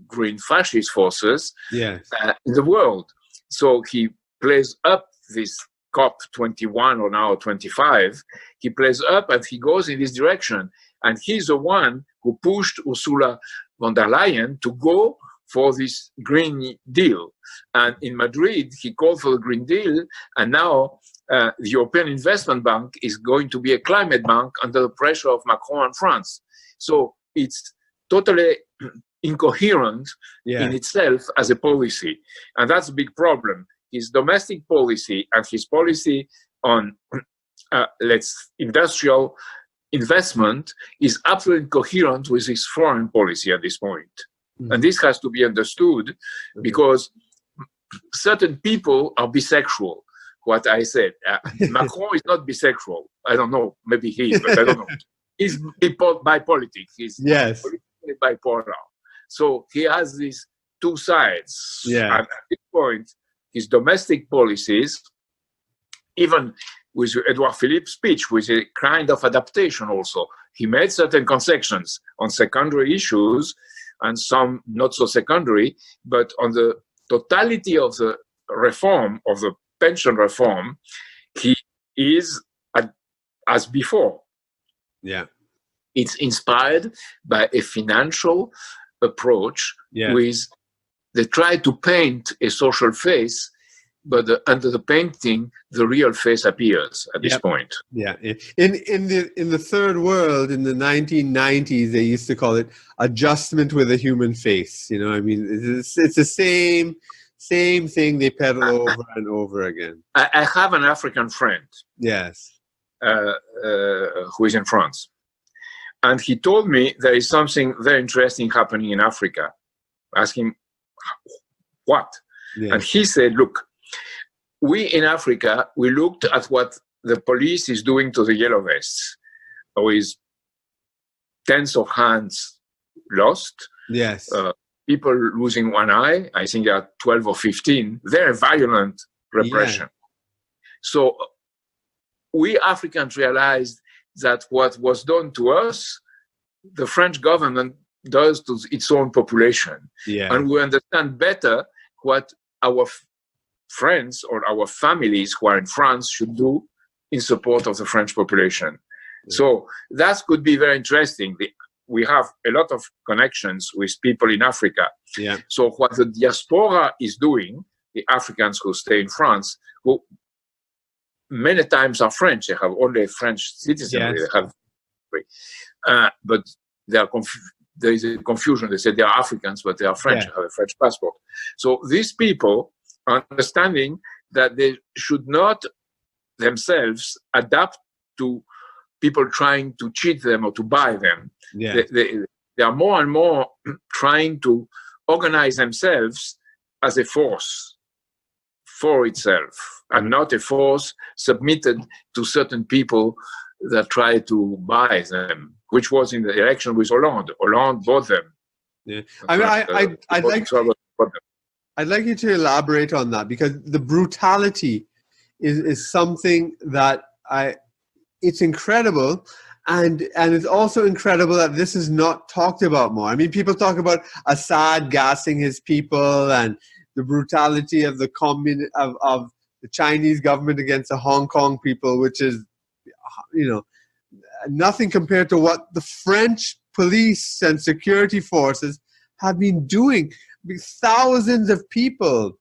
green fascist forces in the world. So he plays up this COP21 or now 25. He plays up and he goes in this direction. And he's the one who pushed Ursula von der Leyen to go for this Green Deal. And in Madrid, he called for the Green Deal. And now the European Investment Bank is going to be a climate bank under the pressure of Macron and France. So it's totally incoherent in itself as a policy. And that's a big problem. His domestic policy and his policy on industrial investment is absolutely coherent with his foreign policy at this point. Mm-hmm. And this has to be understood because certain people are bisexual. What I said, Macron is not bisexual. I don't know, maybe he is, but I don't know. He's bipolitic. He's politically bipolar. So he has these two sides. Yeah. And at this point, his domestic policies, even with Edouard Philippe's speech, with a kind of adaptation also, he made certain concessions on secondary issues and some not so secondary, but on the totality of the reform, of the pension reform, he is as before. Yeah. It's inspired by a financial approach with they try to paint a social face, but under the painting, the real face appears at this point. Yeah. In the third world, in the 1990s, they used to call it adjustment with a human face. You know, I mean, it's the same thing they peddle over and over again. I have an African friend. Yes. Who is in France. And he told me there is something very interesting happening in Africa. Ask him, what? Yeah. And he said, look, we in Africa, we looked at what the police is doing to the yellow vests, with tens of hands lost. Yes. People losing one eye. I think there are 12 or 15. Very violent repression. Yeah. So we Africans realized that what was done to us, the French government does to its own population. Yeah. And we understand better what our friends or our families who are in France should do in support of the French population. Yeah. So that could be very interesting. We have a lot of connections with people in Africa. Yeah. So what the diaspora is doing, the Africans who stay in France, who many times are French. They have only French citizenry. Yes. They have, but there is a confusion. They say they are Africans, but they are French. They have a French passport. So these people are understanding that they should not themselves adapt to people trying to cheat them or to buy them. Yeah. They are more and more trying to organize themselves as a force for itself, and not a force submitted to certain people that try to buy them, which was in the election with Hollande. Hollande bought them. Yeah. I mean, I'd like you to elaborate on that, because the brutality is something that it's incredible, and it's also incredible that this is not talked about more. I mean, people talk about Assad gassing his people and the brutality of the of the Chinese government against the Hong Kong people, which is, you know, nothing compared to what the French police and security forces have been doing with thousands of people.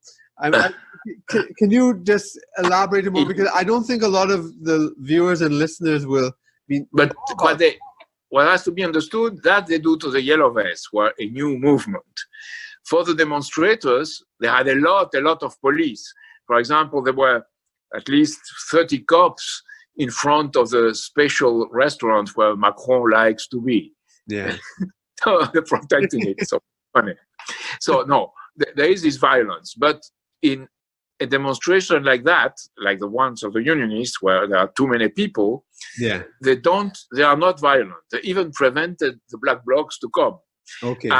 Can you just elaborate more? Because I don't think a lot of the viewers and listeners will be. But what has to be understood, that they do to the Yellow Vests were a new movement. For the demonstrators, they had a lot of police. For example, there were at least 30 cops in front of the special restaurant where Macron likes to be. Yeah. So they're protecting it. So funny. So no, there is this violence. But in a demonstration like that, like the ones of the Unionists, where there are too many people, yeah, they are not violent. They even prevented the black blocs to come. Okay.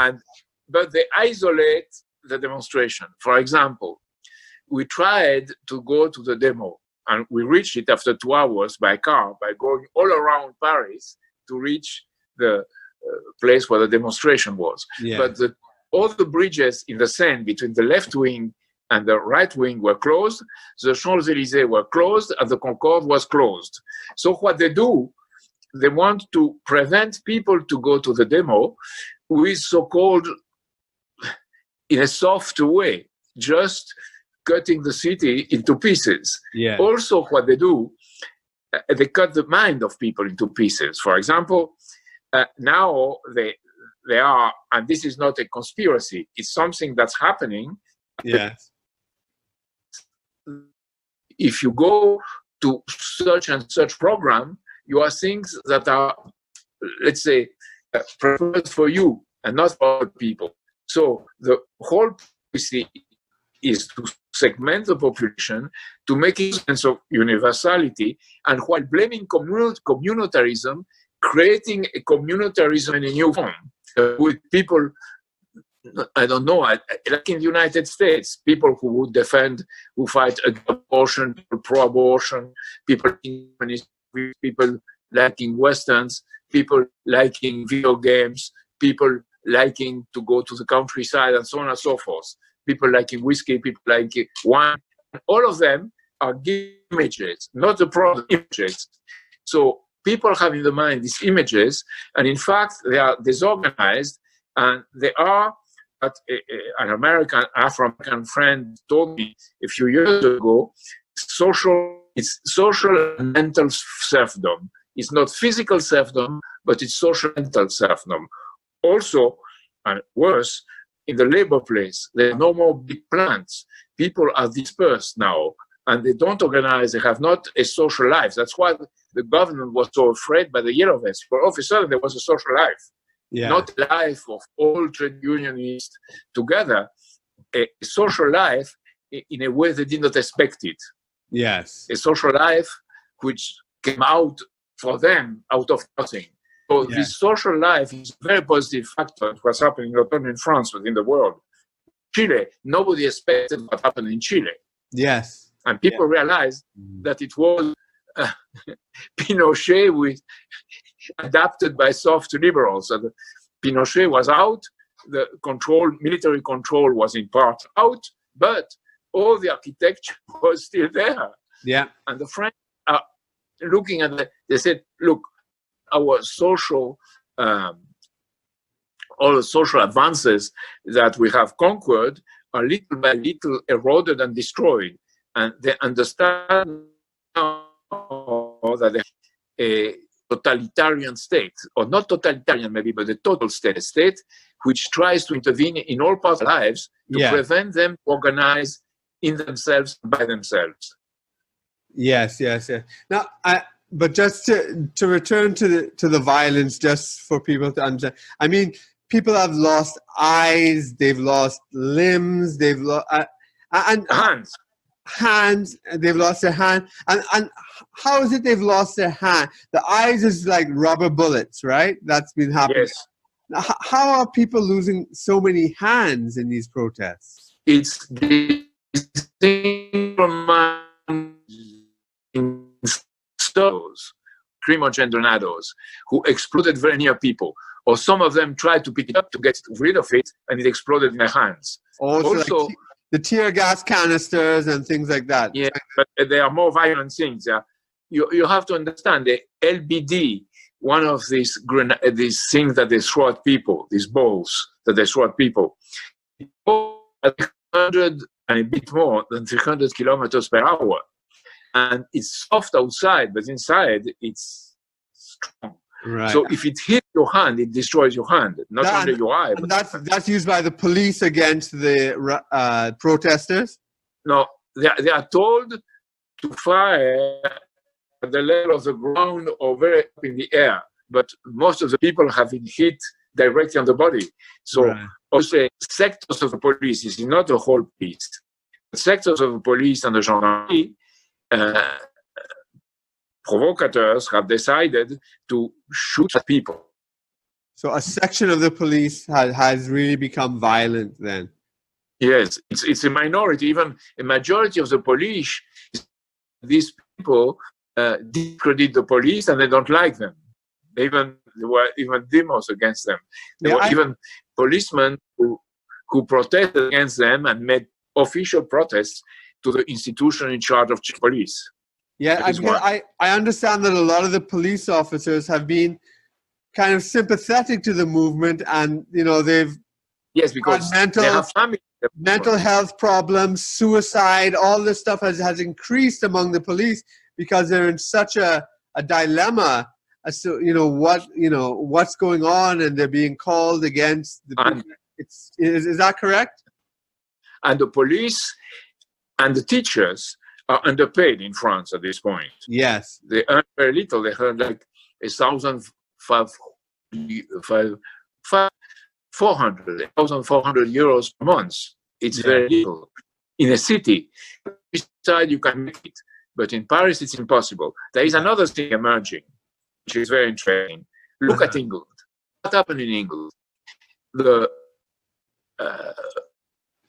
But they isolate the demonstration. For example, we tried to go to the demo, and we reached it after 2 hours by car, by going all around Paris to reach the place where the demonstration was. Yeah. But all the bridges in the Seine between the left wing and the right wing were closed, the Champs-Élysées were closed, and the Concorde was closed. So what they do, they want to prevent people to go to the demo with so-called, in a soft way, just cutting the city into pieces. Yeah. Also, what they do, they cut the mind of people into pieces. For example, now they are, and this is not a conspiracy, it's something that's happening. Yes. If you go to such and such program, you are things that are, let's say, prepared for you and not for other people. So the whole policy is to segment the population, to make a sense of universality, and while blaming communitarism, creating a communitarism in a new form with people, I don't know, like in the United States, people who would defend, who fight against abortion, people pro-abortion, people liking Westerns, people liking video games, people liking to go to the countryside, and so on and so forth. People liking whiskey, people liking wine. All of them are images, not the product, images. So people have in the mind these images, and in fact, they are disorganized, and they are, an Afro-American friend told me a few years ago, it's social and mental serfdom. It's not physical serfdom, but it's social and mental serfdom. Also, and worse, in the labor place, there are no more big plants. People are dispersed now, and they don't organize. They have not a social life. That's why the government was so afraid by the Yellow Vests. But all of a sudden, there was a social life. Yeah. Not a life of all trade unionists together, a social life in a way they did not expect it. Yes. A social life which came out for them out of nothing. So this social life is a very positive factor of what's happening not only in France, but in the world. Chile, nobody expected what happened in Chile. Yes. And people realized that it was Pinochet adapted by soft liberals. And Pinochet was out, the military control was in part out, but all the architecture was still there. Yeah. And the French are looking at they said, look, our social, all the social advances that we have conquered are little by little eroded and destroyed. And they understand now that a totalitarian state, or not totalitarian maybe, but a total state, which tries to intervene in all parts of their lives to prevent them to organize in themselves, by themselves. Yes. Now, but just to return to the violence, just for people to understand, I mean, people have lost eyes, they've lost limbs, they've lost and hands, they've lost their hand. And how is it they've lost their hand? The eyes is like rubber bullets, right? That's been happening. Yes. Now, how are people losing so many hands in these protests? It's the thing from those primogendonados who exploded very near people, or some of them tried to pick it up to get rid of it, and it exploded in their hands. Also like the tear gas canisters and things like that. Yeah, but there are more violent things. You have to understand the LBD one of these things that they throw at people, these balls that they throw at people, at 100 and a bit more than 300 kilometers per hour. And it's soft outside, but inside it's strong. Right. So if it hits your hand, it destroys your hand, not only your eye. But that's used by the police against the protesters? No, they are told to fire at the level of the ground or very up in the air. But most of the people have been hit directly on the body. So also sectors of the police, is not the whole police. The sectors of the police and the gendarmerie, provocateurs have decided to shoot at people. So a section of the police has really become violent then? Yes, it's a minority. Even a majority of the police, these people discredit the police and they don't like them. There were even demos against them. There were even policemen who protested against them and made official protests to the institution in charge of police. Yeah, I understand that a lot of the police officers have been kind of sympathetic to the movement, and they've because they have family. Mental health problems, suicide, all this stuff has increased among the police because they're in such a dilemma as to what's going on, and they're being called against the is that correct? And the police and the teachers are underpaid in France at this point. Yes. They earn very little. They earn like 1,400 euros per month. It's very little. In a city, inside you can make it, but in Paris it's impossible. There is another thing emerging, which is very interesting. Look at England. What happened in England? The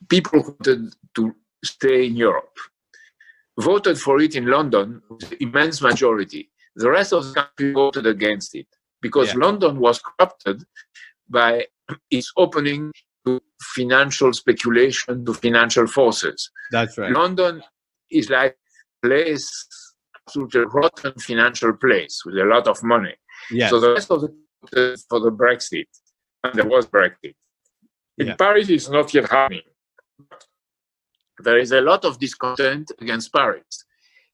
people who wanted to stay in Europe voted for it in London with an immense majority. The rest of the country voted against it because London was corrupted by its opening to financial speculation, to financial forces. That's right. London is like a place, absolutely rotten financial place with a lot of money. Yes. So the rest of the for the Brexit, and there was Brexit. In Paris, it's not yet happening. There is a lot of discontent against Paris.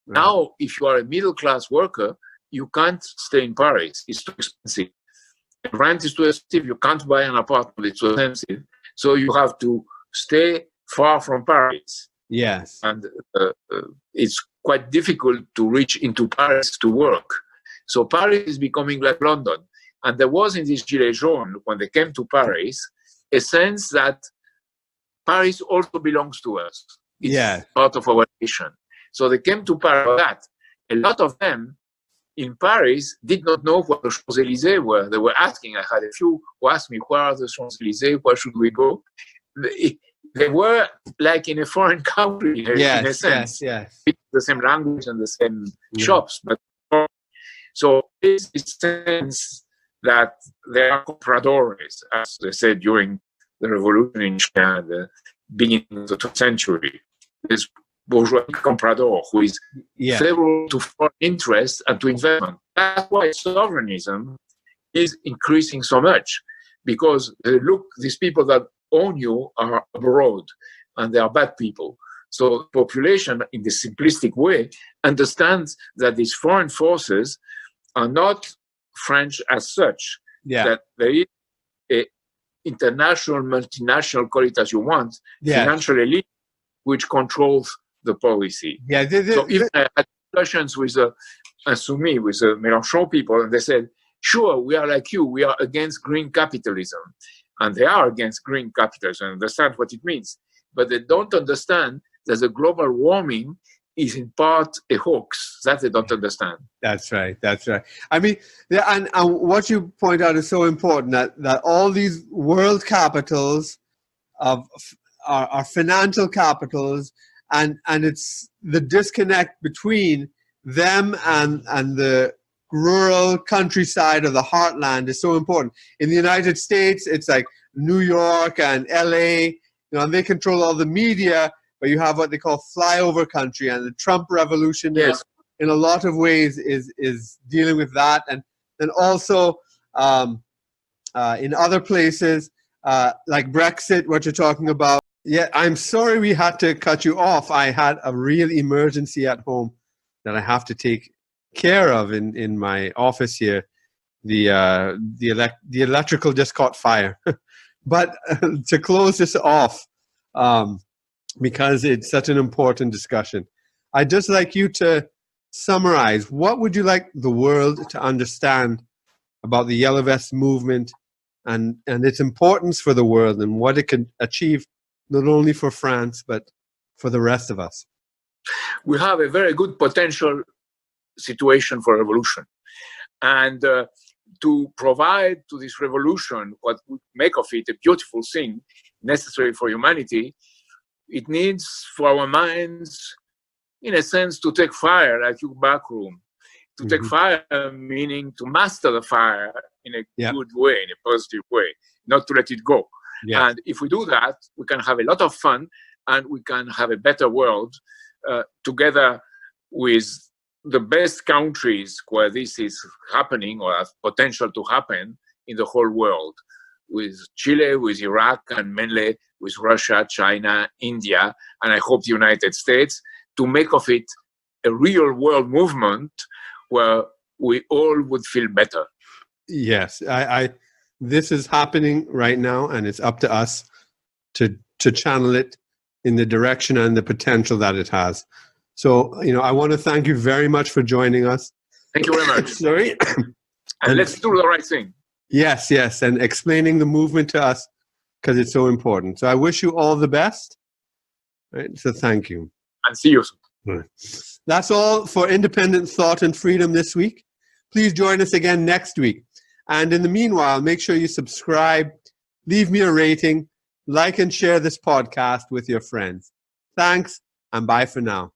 Right. Now, if you are a middle-class worker, you can't stay in Paris. It's too expensive. The rent is too expensive. You can't buy an apartment. It's too expensive. So you have to stay far from Paris. Yes. And it's quite difficult to reach into Paris to work. So Paris is becoming like London. And there was in this Gilets jaunes, when they came to Paris, a sense that Paris also belongs to us. It's part of our nation. So they came to Paris that. A lot of them in Paris did not know what the Champs-Élysées were. They were asking. I had a few who asked me, where are the Champs-Élysées? Where should we go? They were like in a foreign country, in a sense. Yes. The same language and the same shops. But so this is sense that they are compradores, as they said during the revolution in China, the beginning of the 20th century. This bourgeois comprador who is favorable to foreign interests and to investment. That's why sovereignism is increasing so much, because look, these people that own you are abroad and they are bad people. So the population, in the simplistic way, understands that these foreign forces are not French as such, that there is a international, multinational, call it as you want, financial elite which controls the policy. So if I had discussions with Insoumis, with the Mélenchon people, and they said, sure, we are like you, we are against green capitalism. And they are against green capitalism, and understand what it means. But they don't understand that the global warming is in part a hoax. That they don't understand. That's right. I mean, and what you point out is so important, that all these world capitals are financial capitals, and it's the disconnect between them and the rural countryside or the heartland is so important. In the United States, it's like New York and LA, and they control all the media, but you have what they call flyover country, and the Trump revolution in a lot of ways is dealing with that. And and also in other places like Brexit, what you're talking about. Yeah, I'm sorry we had to cut you off. I had a real emergency at home that I have to take care of in my office here. The electrical just caught fire. But to close this off, because it's such an important discussion, I'd just like you to summarize, what would you like the world to understand about the Yellow Vest movement and its importance for the world and what it can achieve, not only for France, but for the rest of us? We have a very good potential situation for revolution. And to provide to this revolution what would make of it a beautiful thing necessary for humanity, it needs for our minds, in a sense, to take fire like your back room. To take fire meaning to master the fire in a good way, in a positive way, not to let it go. And if we do that, we can have a lot of fun and we can have a better world together with the best countries where this is happening or has potential to happen in the whole world, with Chile, with Iraq, and mainly with Russia, China, India, and I hope the United States, to make of it a real world movement where we all would feel better. Yes, this is happening right now, and it's up to us to channel it in the direction and the potential that it has. So, I want to thank you very much for joining us. Thank you very much. Sorry. And let's do the right thing. Yes, and explaining the movement to us, because it's so important. So I wish you all the best. Right, so thank you. And see you soon. Right. That's all for Independent Thought and Freedom this week. Please join us again next week. And in the meanwhile, make sure you subscribe, leave me a rating, like and share this podcast with your friends. Thanks, and bye for now.